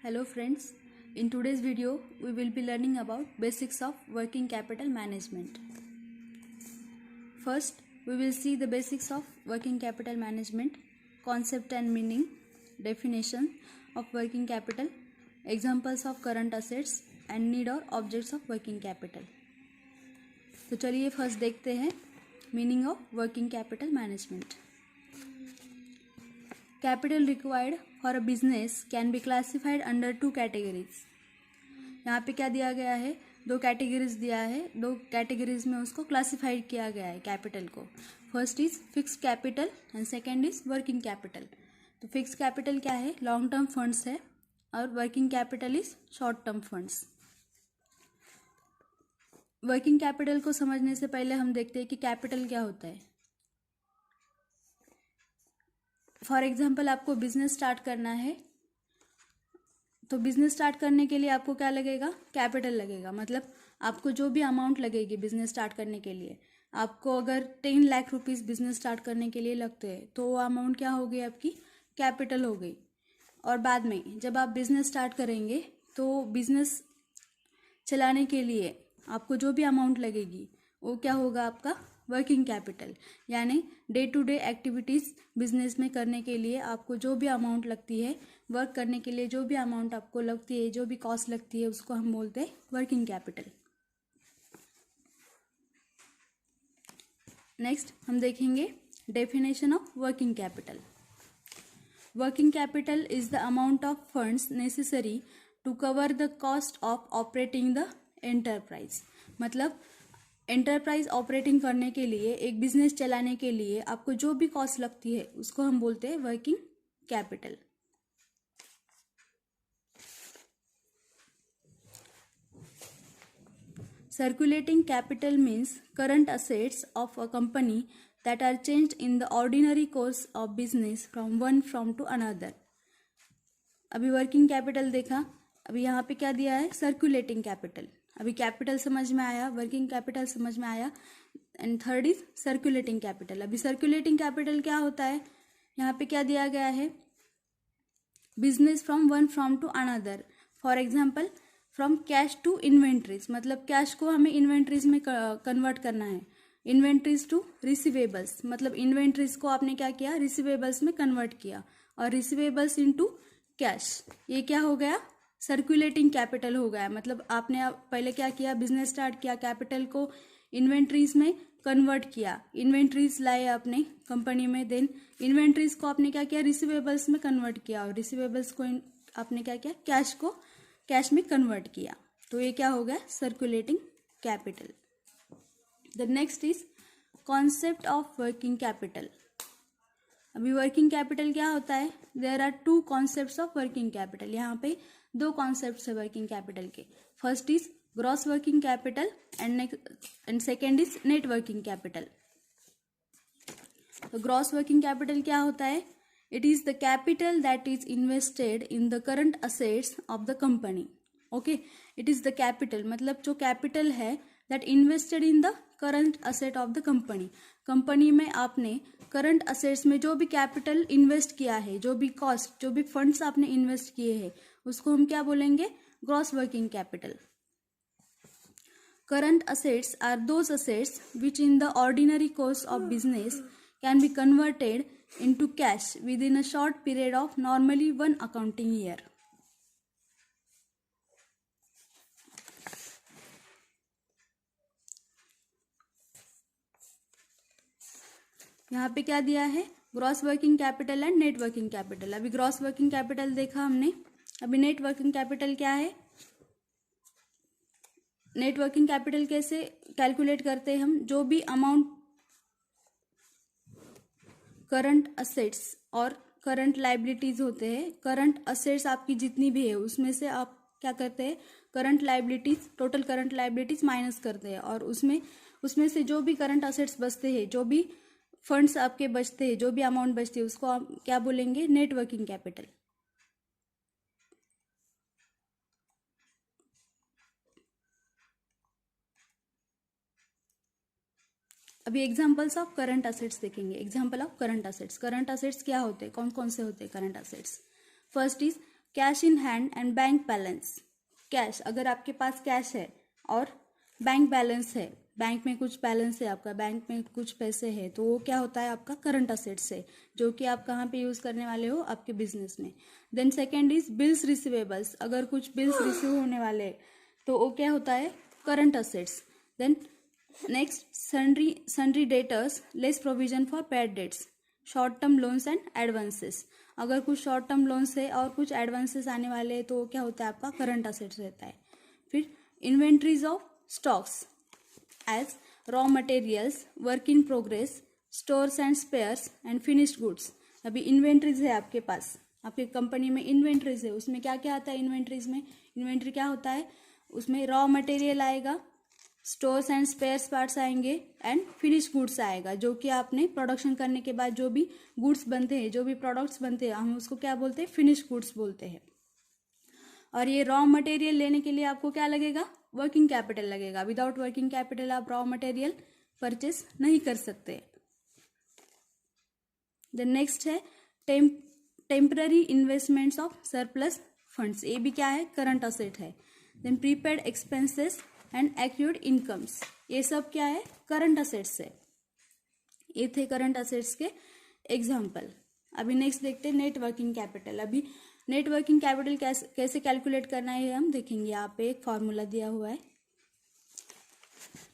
Hello friends, in today's video we will be learning about basics of working capital management. First, we will see the basics of working capital management, concept and meaning, definition of working capital, examples of current assets and need or objects of working capital. तो चलिए first देखते हैं meaning of working capital management. Capital required for a business can be classified under two categories. यहाँ पे क्या दिया गया है, दो कैटेगरीज दिया है, दो कैटेगरीज में उसको क्लासिफाइड किया गया है कैपिटल को. First is fixed capital and second is working capital. तो फिक्स्ड कैपिटल क्या है, लॉन्ग टर्म फंड्स है और working capital is short term funds. Working capital को समझने से पहले हम देखते हैं कि कैपिटल क्या होता है. फॉर एग्जाम्पल आपको बिजनेस स्टार्ट करना है, तो बिजनेस स्टार्ट करने के लिए आपको क्या लगेगा, कैपिटल लगेगा. मतलब आपको जो भी अमाउंट लगेगी बिजनेस स्टार्ट करने के लिए, आपको अगर 10 लाख रुपीस बिजनेस स्टार्ट करने के लिए लगते हैं तो वो अमाउंट क्या हो गई, आपकी कैपिटल हो गई. और बाद में जब आप बिजनेस स्टार्ट करेंगे तो बिजनेस चलाने के लिए आपको जो भी अमाउंट लगेगी वो क्या होगा, आपका वर्किंग कैपिटल. यानी day to day activities business में करने के लिए आपको जो भी अमाउंट लगती है, वर्क करने के लिए जो भी अमाउंट आपको लगती है, जो भी कॉस्ट लगती है, उसको हम बोलते हैं वर्किंग कैपिटल. नेक्स्ट हम देखेंगे definition of working capital. Working capital is the amount of funds necessary to cover the cost of operating the enterprise. मतलब एंटरप्राइज ऑपरेटिंग करने के लिए, एक बिजनेस चलाने के लिए आपको जो भी कॉस्ट लगती है उसको हम बोलते हैं working capital. Circulating capital means current assets of a company that are changed in the ordinary course of business from one form to another. अभी वर्किंग कैपिटल देखा, अभी यहाँ पे क्या दिया है, सर्कुलेटिंग कैपिटल. अभी कैपिटल समझ में आया, वर्किंग कैपिटल समझ में आया, and third is circulating capital. अभी सर्कुलेटिंग कैपिटल क्या होता है, यहाँ पे क्या दिया गया है, business from one from to another. For example from cash to inventories, मतलब कैश को हमें इन्वेंट्रीज में कन्वर्ट करना है. इन्वेंट्रीज टू रिसीवेबल्स, मतलब इन्वेंट्रीज को आपने क्या किया, रिसीवेबल्स में कन्वर्ट किया, और रिसीवेबल्स इनटू कैश. ये क्या हो गया, सर्कुलेटिंग कैपिटल हो गया. मतलब आपने पहले क्या किया, बिजनेस स्टार्ट किया, कैपिटल को इन्वेंट्रीज में कन्वर्ट किया, इन्वेंट्रीज लाए अपने कंपनी में, देन इन्वेंट्रीज को आपने क्या किया, रिसीवेबल्स में कन्वर्ट किया, और रिसीवेबल्स को आपने क्या किया, कैश को कैश में कन्वर्ट किया. तो ये क्या हो गया, circulating capital. The next is concept of working capital. अभी वर्किंग कैपिटल क्या होता है, there are two concepts of working capital. यहाँ पे दो कॉन्सेप्ट्स है वर्किंग कैपिटल के. First is gross working capital and second is net working capital. तो ग्रॉस वर्किंग कैपिटल क्या होता है, it is the capital that is invested in the current assets of the company. Okay, it is the capital, मतलब जो capital है that invested in the current asset of the company. Company में आपने current assets में जो भी capital invest किया है, जो भी कॉस्ट, जो भी फंड्स आपने इन्वेस्ट किए हैं, उसको हम क्या बोलेंगे, gross working capital. Current assets are those assets which in the ordinary course of business can be converted into cash within a short period of normally one accounting year. यहाँ पे क्या दिया है, gross working capital and net working capital. अभी gross working capital देखा हमने, अभी net working capital क्या है. नेट वर्किंग कैपिटल कैसे कैलकुलेट करते हैं हम, जो भी अमाउंट करंट असेट्स और करंट लाइबिलिटीज होते हैं, करंट असेट्स आपकी जितनी भी है उसमें से आप क्या करते हैं, current liabilities, total current liabilities minus करते हैं, और उसमें से जो भी करंट असेट्स बचते हैं, जो भी फंड्स आपके बचते हैं, जो भी अमाउंट बचती है, उसको आप क्या बोलेंगे, नेट वर्किंग कैपिटल. अभी एग्जाम्पल्स ऑफ करंट असेट्स देखेंगे. Example of current assets. Current assets क्या होते हैं, कौन कौन से होते हैं current assets. First is cash in hand and bank balance. Cash, अगर आपके पास कैश है और बैंक बैलेंस है, बैंक में कुछ बैलेंस है आपका, बैंक में कुछ पैसे है, तो वो क्या होता है आपका करंट असेट्स है, जो कि आप कहाँ पे यूज़ करने वाले हो, आपके बिजनेस में। Then second is bills receivables, अगर कुछ बिल्स रिसीव होने वाले हैं तो वो क्या होता है current assets. Then next sundry debtors less provision for paid debts, short term loans and advances, अगर कुछ शॉर्ट टर्म लोन्स है और कुछ एडवांसेस आने वाले हैं तो क्या होता है आपका करंट असेट्स रहता है। फिर inventories of stocks as raw materials, work in progress, stores and spares and finished goods. अभी इन्वेंट्रीज है आपके पास, आपके कंपनी में इन्वेंट्रीज है, उसमें क्या क्या आता है इन्वेंट्रीज में, इन्वेंट्री क्या होता है उसमें रॉ मटेरियल आएगा, स्टोर्स एंड स्पेयर्स पार्ट्स आएंगे एंड फिनिश गुड्स आएगा, जो कि आपने प्रोडक्शन करने के बाद जो भी गुड्स बनते हैं, जो भी प्रोडक्ट्स बनते हैं, हम उसको क्या बोलते हैं फिनिश गुड्स बोलते हैं। और ये रॉ मटेरियल लेने के लिए आपको क्या लगेगा वर्किंग कैपिटल लगेगा, विदाउट वर्किंग कैपिटल आप रॉ मटेरियल परचेस नहीं कर सकते। देन नेक्स्ट है temporary investments of surplus funds, ये भी क्या है करंट असेट है। देन prepaid expenses and accrued incomes, ये सब क्या है करंट असेट्स है। ये थे करंट असेट्स के एग्जाम्पल। अभी नेक्स्ट देखते हैं नेट वर्किंग कैपिटल। अभी नेट वर्किंग कैपिटल कैसे कैलकुलेट करना है हम देखेंगे। यहाँ पे एक फॉर्मूला दिया हुआ है।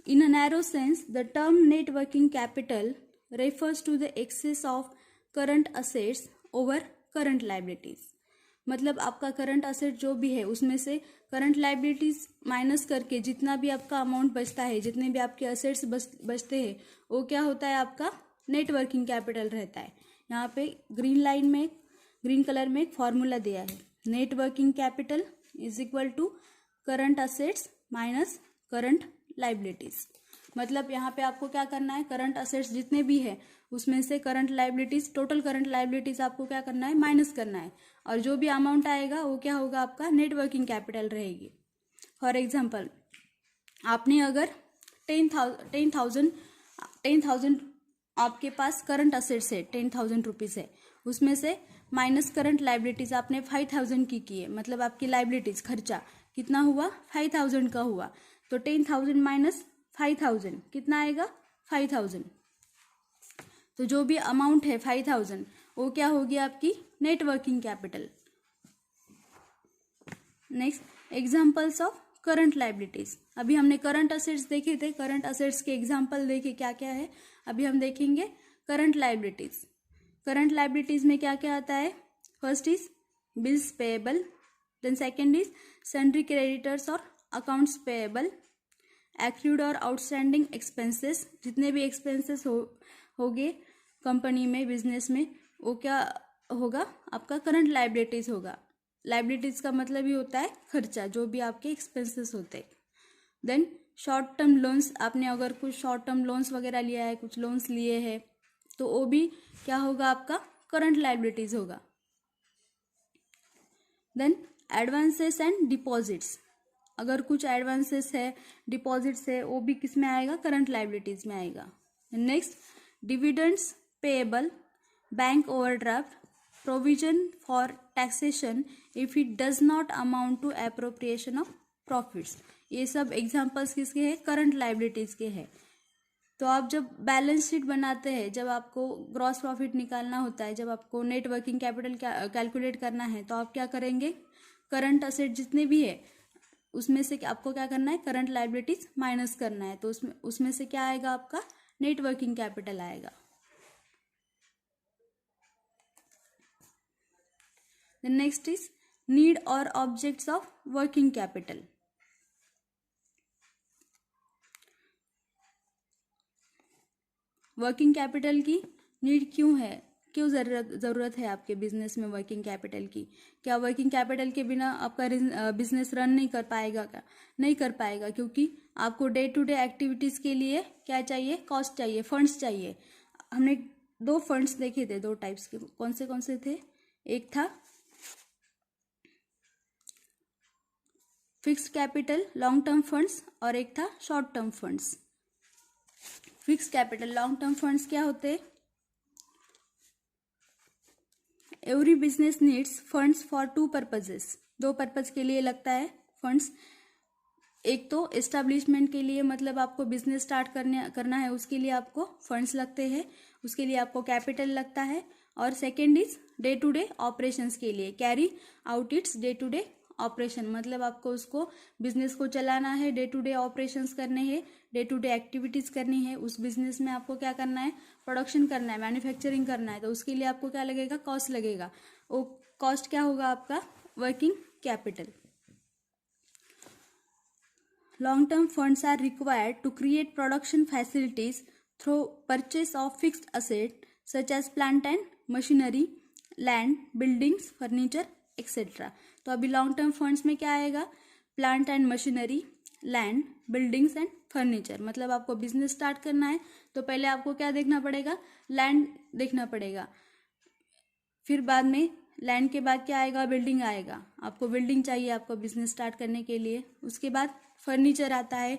In a narrow sense the term net working capital refers to the excess of current assets over current liabilities, मतलब आपका करंट असेट जो भी है उसमें से करंट लाइबिलिटीज माइनस करके जितना भी आपका अमाउंट बचता है, जितने भी आपके असेट्स बचते हैं, वो क्या होता है आपका नेट वर्किंग कैपिटल रहता है। यहाँ पे ग्रीन कलर में एक फॉर्मूला दिया है, net working capital is equal to current assets minus current liabilities. मतलब यहाँ पे आपको क्या करना है, करंट असेट्स जितने भी है उसमें से current liabilities, total current liabilities आपको क्या करना है माइनस करना है, और जो भी अमाउंट आएगा वो क्या होगा आपका नेट वर्किंग कैपिटल रहेगी। फॉर एग्जांपल आपने अगर 10,000 आपके पास करंट असेट्स है, 10,000 रुपीज़ है, उसमें से माइनस करंट लाइबिलिटीज आपने 5,000 की है, मतलब आपकी लाइबिलिटीज खर्चा कितना हुआ 5,000 का हुआ, तो 10,000 माइनस 5,000 कितना आएगा 5,000। तो जो भी अमाउंट है 5,000 वो क्या होगी आपकी net working capital. Next examples of current liabilities. अभी हमने करंट असेट्स देखे थे, करंट असेट्स के एग्जांपल देखे क्या क्या है। अभी हम देखेंगे करंट लाइबिलिटीज। करंट लाइबिलिटीज में क्या क्या आता है, first is bills payable, then second is sundry creditors और अकाउंट्स पेएबल, एक्रूड और आउटस्टैंडिंग एक्सपेंसेस, जितने भी एक्सपेंसेस होंगे कंपनी में बिजनेस में वो क्या होगा आपका करंट लाइबिलिटीज होगा। लाइबिलिटीज का मतलब ही होता है खर्चा, जो भी आपके एक्सपेंसेस होते हैं। देन शॉर्ट टर्म लोन्स, आपने अगर कुछ शॉर्ट टर्म लोन्स वगैरह लिया है, कुछ लोन्स लिए हैं, तो वो भी क्या होगा आपका करंट लाइबिलिटीज होगा। देन एडवांसेस एंड डिपॉजिट्स, अगर कुछ एडवांसेस है, डिपॉजिट्स है, वो भी किस में आएगा करंट लाइबिलिटीज में आएगा। Next dividends payable, bank overdraft, provision for taxation if it does not amount to appropriation of profits, ये सब एग्जांपल्स किसके हैं करंट लाइबिलिटीज के हैं। तो आप जब बैलेंस शीट बनाते हैं, जब आपको ग्रॉस प्रॉफिट निकालना होता है, जब आपको नेट वर्किंग कैपिटल कैलकुलेट करना है, तो आप क्या करेंगे करंट असेट जितने भी है उसमें से आपको क्या करना है करंट लाइबिलिटीज माइनस करना है, तो उसमें से क्या आएगा आपका नेट वर्किंग कैपिटल आएगा। The next is need or objects of working capital. Working capital की नीड क्यों है, क्यों ज़रूरत है आपके बिजनेस में वर्किंग कैपिटल की। क्या वर्किंग कैपिटल के बिना आपका बिजनेस रन नहीं कर पाएगा क्या, नहीं कर पाएगा, क्योंकि आपको डे टू डे एक्टिविटीज़ के लिए क्या चाहिए कॉस्ट चाहिए, फंड्स चाहिए। हमने दो फंड्स देखे थे, दो टाइप्स के, कौन से थे, एक था fixed capital long term funds और एक था short term funds. Fixed capital long term funds क्या होते हैं, every business needs funds for 2 purposes, 2 purpose के लिए लगता है फंड्स। एक तो एस्टेब्लिशमेंट के लिए, मतलब आपको बिजनेस स्टार्ट करना है उसके लिए आपको फंड्स लगते हैं, उसके लिए आपको कैपिटल लगता है। और second is day to day operations के लिए, carry out its day to day operation, मतलब आपको उसको बिजनेस को चलाना है, डे टू डे ऑपरेशंस करने हैं, डे टू डे एक्टिविटीज करनी है। उस बिजनेस में आपको क्या करना है, प्रोडक्शन करना है, मैन्युफैक्चरिंग करना है, तो उसके लिए आपको क्या लगेगा, कॉस्ट लगेगा। वो कॉस्ट क्या होगा आपका, working capital. Long term funds are required to create production facilities through purchase of fixed assets such as plant and machinery, land, buildings, furniture, etc. तो अभी लॉन्ग टर्म फंड्स में क्या आएगा, plant and machinery, land, buildings and furniture. मतलब आपको business start करना है तो पहले आपको क्या देखना पड़ेगा, लैंड देखना पड़ेगा, फिर बाद में लैंड के बाद क्या आएगा, बिल्डिंग आएगा। आपको बिल्डिंग चाहिए आपको बिजनेस स्टार्ट करने के लिए। उसके बाद फर्नीचर आता है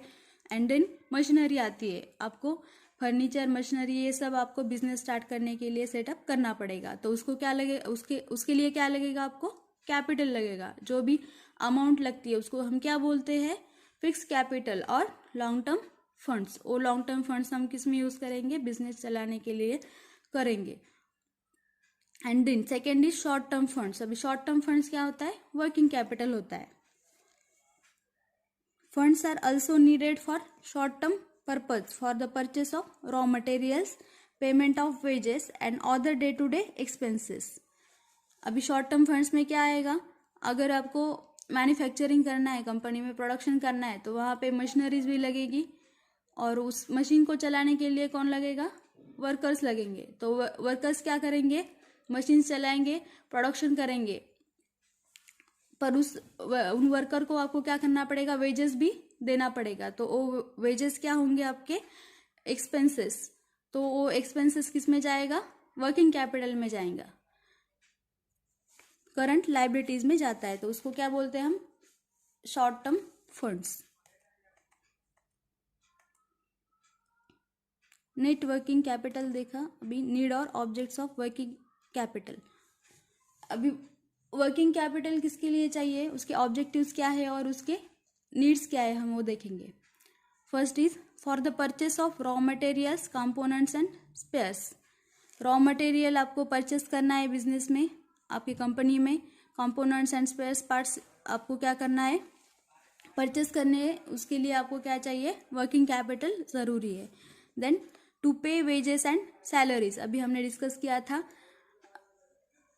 एंड देन मशीनरी आती है। आपको फर्नीचर, मशीनरी, ये सब आपको बिजनेस स्टार्ट करने के लिए सेटअप करना पड़ेगा। तो उसको क्या लगेगा, उसके लिए क्या लगेगा, आपको कैपिटल लगेगा। जो भी अमाउंट लगती है उसको हम क्या बोलते हैं, फिक्स कैपिटल और लॉन्ग टर्म फंड्स। वो लॉन्ग टर्म फंड्स हम किस में यूज करेंगे, बिजनेस चलाने के लिए करेंगे। And then second is short term funds. अभी शॉर्ट टर्म फंड्स क्या होता है, वर्किंग कैपिटल होता है। Funds are also needed for short term purpose for the purchase of raw materials, payment of wages and other day to day expenses. अभी short term funds में क्या आएगा, अगर आपको मैन्युफैक्चरिंग करना है, कंपनी में प्रोडक्शन करना है, तो वहाँ पे मशीनरीज भी लगेगी और उस मशीन को चलाने के लिए कौन लगेगा, वर्कर्स लगेंगे। तो वर्कर्स क्या करेंगे, मशीन चलाएंगे, प्रोडक्शन करेंगे, पर उन वर्कर को आपको क्या करना पड़ेगा, वेजेस भी देना पड़ेगा। तो वो वेजेस क्या होंगे, आपके एक्सपेंसेस। तो वो एक्सपेंसेस किस में जाएगा, वर्किंग कैपिटल में जाएगा, करंट लायबिलिटीज में जाता है। तो उसको क्या बोलते हैं हम, short term funds. Net working capital देखा अभी, नीड और ऑब्जेक्ट्स ऑफ वर्किंग कैपिटल। अभी वर्किंग कैपिटल किसके लिए चाहिए, उसके ऑब्जेक्टिव्स क्या है और उसके नीड्स क्या है, हम वो देखेंगे। First is for the purchase of raw materials, components and spheres. Raw material आपको परचेस करना है बिजनेस में, आपकी कंपनी में। कंपोनेंट्स एंड स्पेयर्स पार्ट्स आपको क्या करना है, परचेस करने हैं। उसके लिए आपको क्या चाहिए, वर्किंग कैपिटल ज़रूरी है। देन टू पे वेजेस एंड सैलरीज, अभी हमने डिस्कस किया था,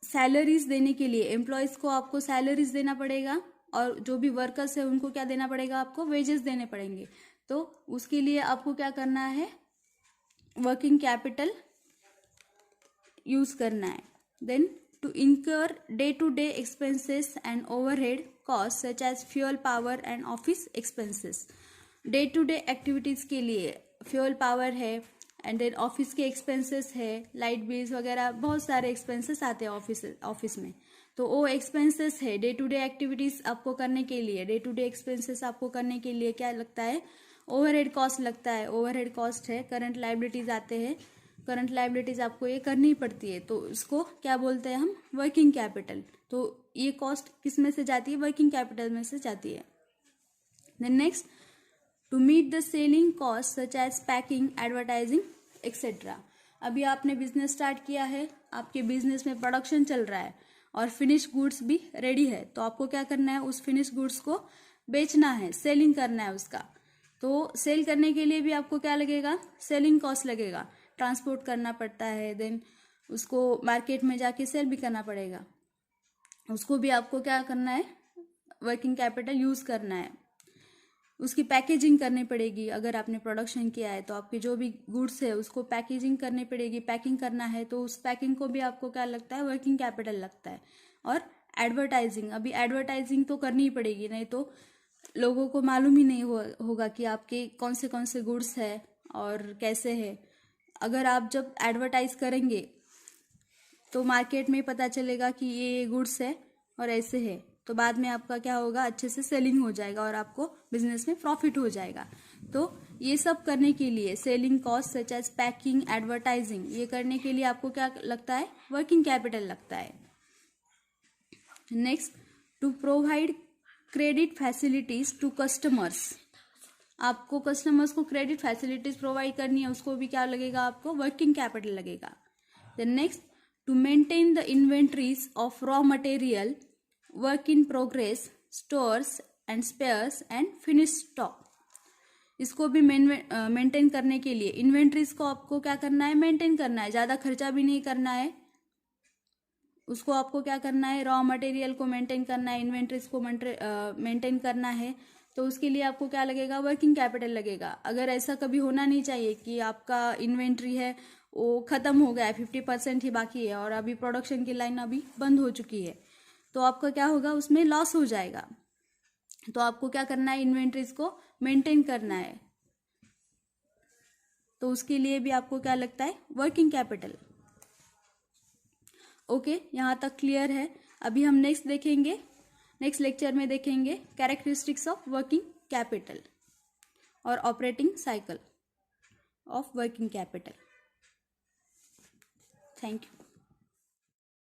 सैलरीज देने के लिए एम्प्लॉयज़ को आपको सैलरीज देना पड़ेगा और जो भी वर्कर्स है उनको क्या देना पड़ेगा, आपको वेजेस देने पड़ेंगे। तो उसके लिए आपको क्या करना है, वर्किंग कैपिटल यूज करना है। Then to incur day to day expenses and overhead cost such as fuel, power and office expenses. Day to day activities के लिए फ्यूल, पावर है एंड देन ऑफिस के एक्सपेंसेस है, लाइट बिल्स वगैरह, बहुत सारे एक्सपेंसेस आते हैं ऑफिस में। तो वो एक्सपेंसेस है डे टू डे एक्टिविटीज आपको करने के लिए। डे टू डे एक्सपेंसेस आपको करने के लिए क्या लगता है, ओवरहेड कॉस्ट लगता है। ओवरहेड कॉस्ट है, करंट लायबिलिटीज आते हैं, करंट लायबिलिटीज आपको ये करनी पड़ती है। तो इसको क्या बोलते हैं हम, वर्किंग कैपिटल। तो ये कॉस्ट किस में से जाती है, वर्किंग कैपिटल में से जाती है। Then next, to meet the selling cost such as packing, advertising etcetera. अभी आपने बिजनेस स्टार्ट किया है, आपके बिजनेस में प्रोडक्शन चल रहा है और फिनिश गुड्स भी रेडी है। तो आपको क्या करना है, उस फिनिश गुड्स को बेचना है, सेलिंग करना है उसका। तो सेल करने के लिए भी आपको क्या लगेगा, सेलिंग कॉस्ट लगेगा, ट्रांसपोर्ट करना पड़ता है, देन उसको मार्केट में जाके सेल भी करना पड़ेगा। उसको भी आपको क्या करना है, वर्किंग कैपिटल यूज करना है। उसकी पैकेजिंग करनी पड़ेगी। अगर आपने प्रोडक्शन किया है तो आपके जो भी गुड्स है उसको पैकेजिंग करनी पड़ेगी, पैकिंग करना है, तो उस पैकिंग को भी आपको क्या लगता है, वर्किंग कैपिटल लगता है। और एडवर्टाइजिंग, अभी एडवर्टाइजिंग तो करनी ही पड़ेगी, नहीं तो लोगों को मालूम ही नहीं होगा कि आपके कौन से गुड्स है और कैसे है। अगर आप जब एडवर्टाइज करेंगे तो मार्केट में पता चलेगा कि ये गुड्स है और ऐसे है, तो बाद में आपका क्या होगा, अच्छे से सेलिंग हो जाएगा और आपको बिजनेस में प्रॉफिट हो जाएगा। तो ये सब करने के लिए, selling cost such as packing, advertising, ये करने के लिए आपको क्या लगता है, वर्किंग कैपिटल लगता है। Next, to provide credit facilities to customers. आपको कस्टमर्स को क्रेडिट फैसिलिटीज प्रोवाइड करनी है, उसको भी क्या लगेगा, आपको वर्किंग कैपिटल लगेगा। Then next, to maintain the inventories of raw material, work in progress, stores and spares and finish stock. इसको भी मेंटेन करने के लिए इन्वेंट्रीज को आपको क्या करना है, मेंटेन करना है, ज़्यादा खर्चा भी नहीं करना है। उसको आपको क्या करना है, रॉ मटेरियल को मेंटेन करना है, इन्वेंट्रीज को मेंटेन करना है, तो उसके लिए आपको क्या लगेगा, वर्किंग कैपिटल लगेगा। अगर ऐसा कभी होना नहीं चाहिए कि आपका इन्वेंट्री है वो ख़त्म हो गया है, 50% ही बाकी है और अभी प्रोडक्शन की लाइन अभी बंद हो चुकी है, तो आपका क्या होगा, उसमें लॉस हो जाएगा। तो आपको क्या करना है, इन्वेंट्रीज को मेंटेन करना है, तो उसके लिए भी आपको क्या लगता है, वर्किंग कैपिटल। ओके, यहाँ तक क्लियर है। अभी हम नेक्स्ट देखेंगे, नेक्स्ट लेक्चर में देखेंगे कैरेक्टरिस्टिक्स ऑफ वर्किंग कैपिटल और operating cycle of working capital. Thank you.